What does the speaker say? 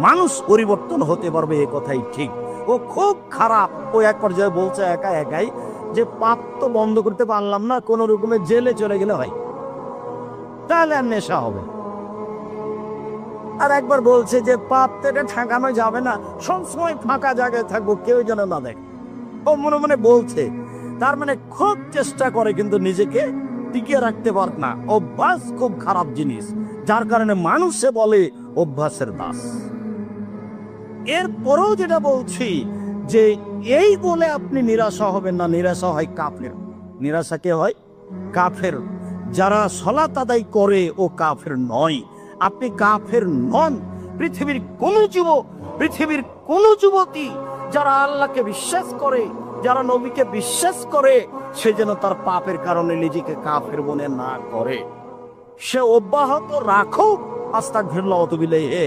মানুষ পরিবর্তন হতে পারবে, এ কথাই ঠিক। ও খুব খারাপ। ও এক পর্যায়ে বলছে একা একাই যে পাপ তো বন্ধ করতে পারলাম না, কোন রকমে জেলে চলে গেলে হয়, তাহলে আর নেশা হবে। আর একবার বলছে যে পাপ তো এটা ঠেকানো যাবে না, সবসময় ফাঁকা জায়গায় থাকবো, কেউ যেন না দেখে। ও মনে মনে বলছে, তার মানে খুব চেষ্টা করে কিন্তু নিজেকে টিকিয়ে রাখতে পারে না। অভ্যাস খুব খারাপ জিনিস, যার কারণে মানুষে বলে অভ্যাসের দাস। এরপরেও যেটা বলছি যে এই বলে আপনি নিরাশা হবেন না, নিরাশা হয় কাফের। নিরাশা কে হয়? কাফের। যারা সালাত আদায় করে ও কাফের নয়। আপনি কাফের নন। পৃথিবীর কোন যুবতী যারা আল্লাহকে বিশ্বাস করে, যারা নবীকে বিশ্বাস করে, সে যেন তার পাপের কারণে নিজেকে কাফের মনে না করে। সে অব্যাহত রাখুক আস্তাগফিরুল্লাহ ওয়া তুবু ইলাইহি,